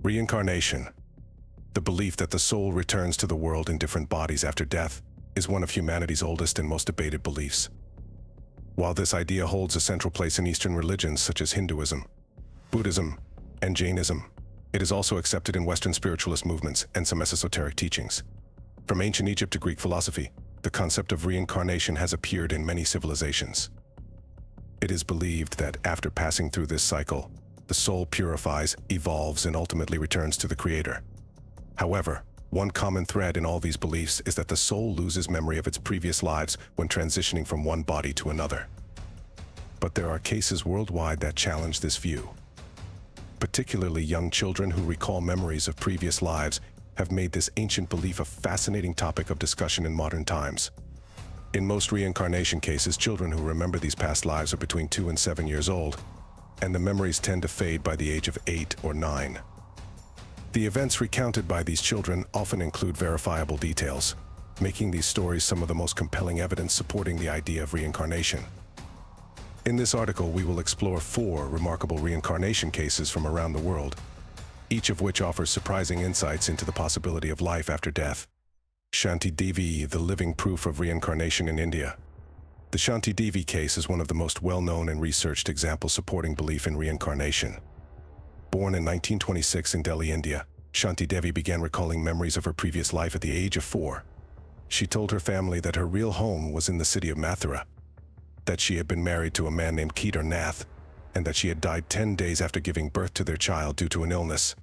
Reincarnation, the belief that the soul returns to the world in different bodies after death, is one of humanity's oldest and most debated beliefs. While this idea holds a central place in Eastern religions such as Hinduism, Buddhism, and Jainism, it is also accepted in Western spiritualist movements and some esoteric teachings. From ancient Egypt to Greek philosophy, the concept of reincarnation has appeared in many civilizations. It is believed that after passing through this cycle, the soul purifies, evolves, and ultimately returns to the Creator. However, one common thread in all these beliefs is that the soul loses memory of its previous lives when transitioning from one body to another. But there are cases worldwide that challenge this view. Particularly young children who recall memories of previous lives have made this ancient belief a fascinating topic of discussion in modern times. In most reincarnation cases, children who remember these past lives are between 2 and 7 years old, and the memories tend to fade by the age of 8 or 9. The events recounted by these children often include verifiable details, making these stories some of the most compelling evidence supporting the idea of reincarnation. In this article, we will explore 4 remarkable reincarnation cases from around the world, each of which offers surprising insights into the possibility of life after death. Shanti Devi, the living proof of reincarnation in India. The Shanti Devi case is one of the most well-known and researched examples supporting belief in reincarnation. Born in 1926 in Delhi, India, Shanti Devi began recalling memories of her previous life at the age of 4. She told her family that her real home was in the city of Mathura, that she had been married to a man named Kedar Nath, and that she had died 10 days after giving birth to their child due to an illness.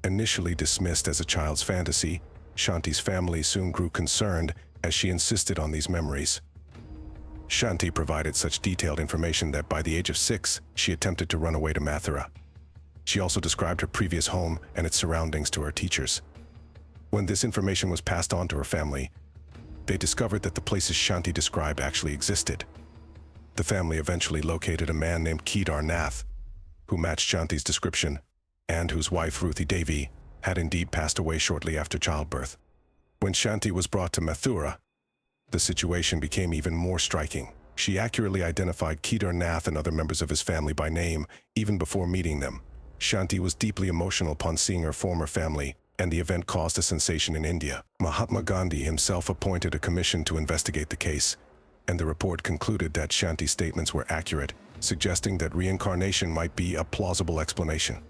Initially dismissed as a child's fantasy, Shanti's family soon grew concerned as she insisted on these memories. Shanti provided such detailed information that by the age of 6, she attempted to run away to Mathura. She also described her previous home and its surroundings to her teachers. When this information was passed on to her family, they discovered that the places Shanti described actually existed. The family eventually located a man named Kedar Nath, who matched Shanti's description, and whose wife, Ruthi Devi, had indeed passed away shortly after childbirth. When Shanti was brought to Mathura, the situation became even more striking. She accurately identified Kedar Nath and other members of his family by name, even before meeting them. Shanti was deeply emotional upon seeing her former family, and the event caused a sensation in India. Mahatma Gandhi himself appointed a commission to investigate the case, and the report concluded that Shanti's statements were accurate, suggesting that reincarnation might be a plausible explanation.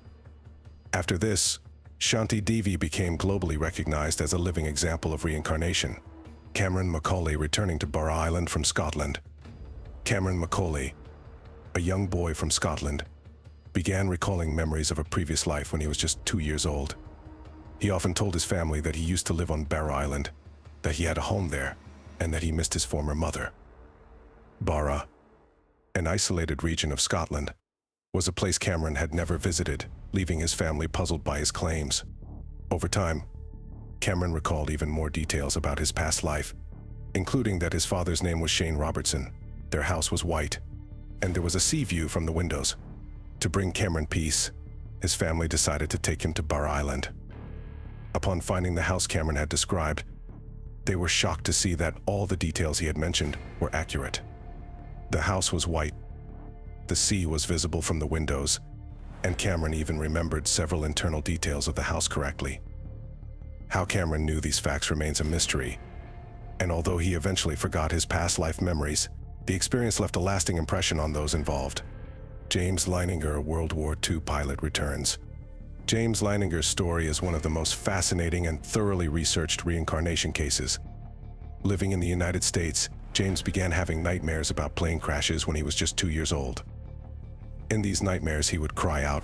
After this, Shanti Devi became globally recognized as a living example of reincarnation. Cameron Macaulay returning to Barra Island from Scotland. Cameron Macaulay, a young boy from Scotland, began recalling memories of a previous life when he was just 2 years old. He often told his family that he used to live on Barra Island, that he had a home there, and that he missed his former mother. Barra, an isolated region of Scotland, was a place Cameron had never visited, leaving his family puzzled by his claims. Over time, Cameron recalled even more details about his past life, including that his father's name was Shane Robertson, their house was white, and there was a sea view from the windows. To bring Cameron peace, his family decided to take him to Barra Island. Upon finding the house Cameron had described, they were shocked to see that all the details he had mentioned were accurate. The house was white, the sea was visible from the windows, and Cameron even remembered several internal details of the house correctly. How Cameron knew these facts remains a mystery, and although he eventually forgot his past life memories, the experience left a lasting impression on those involved. James Leininger, World War II pilot, returns. James Leininger's story is one of the most fascinating and thoroughly researched reincarnation cases. Living in the United States, James began having nightmares about plane crashes when he was just 2 years old. In these nightmares, he would cry out,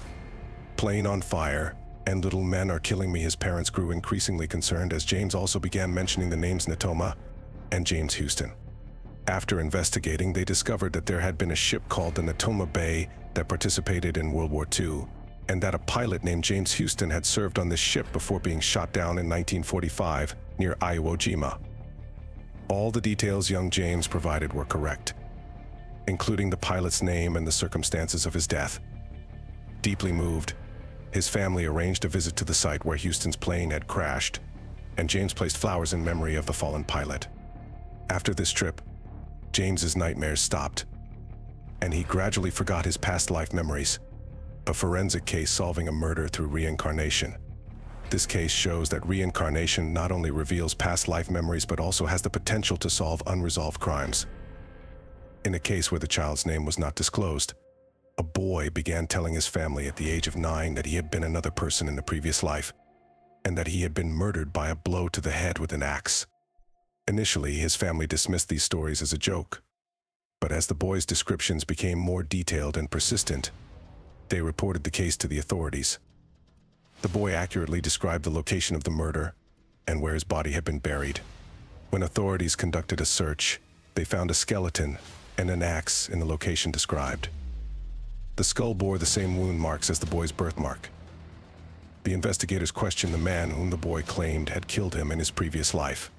"Plane on fire," and "little men are killing me." His parents grew increasingly concerned as James also began mentioning the names Natoma and James Houston. After investigating, they discovered that there had been a ship called the Natoma Bay that participated in World War II, and that a pilot named James Houston had served on this ship before being shot down in 1945 near Iwo Jima. All the details young James provided were correct, including the pilot's name and the circumstances of his death. Deeply moved, his family arranged a visit to the site where Houston's plane had crashed, and James placed flowers in memory of the fallen pilot. After this trip, James's nightmares stopped, and he gradually forgot his past life memories. a forensic case solving a murder through reincarnation. This case shows that reincarnation not only reveals past life memories but also has the potential to solve unresolved crimes. In a case where the child's name was not disclosed, a boy began telling his family at the age of 9 that he had been another person in a previous life, and that he had been murdered by a blow to the head with an axe. Initially, his family dismissed these stories as a joke, but as the boy's descriptions became more detailed and persistent, they reported the case to the authorities. The boy accurately described the location of the murder and where his body had been buried. When authorities conducted a search, they found a skeleton and an axe in the location described. The skull bore the same wound marks as the boy's birthmark. The investigators questioned the man whom the boy claimed had killed him in his previous life.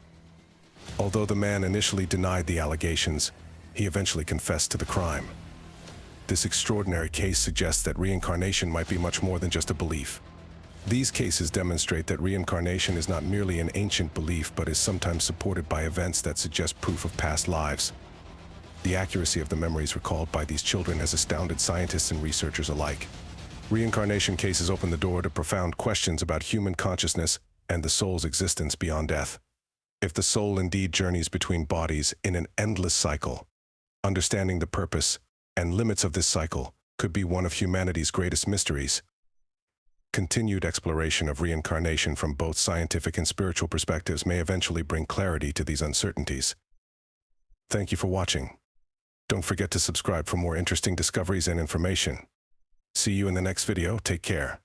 Although the man initially denied the allegations, he eventually confessed to the crime. This extraordinary case suggests that reincarnation might be much more than just a belief. These cases demonstrate that reincarnation is not merely an ancient belief, but is sometimes supported by events that suggest proof of past lives. The accuracy of the memories recalled by these children has astounded scientists and researchers alike. Reincarnation cases open the door to profound questions about human consciousness and the soul's existence beyond death. If the soul indeed journeys between bodies in an endless cycle, understanding the purpose and limits of this cycle could be one of humanity's greatest mysteries. Continued exploration of reincarnation from both scientific and spiritual perspectives may eventually bring clarity to these uncertainties. Thank you for watching. Don't forget to subscribe for more interesting discoveries and information. See you in the next video. Take care.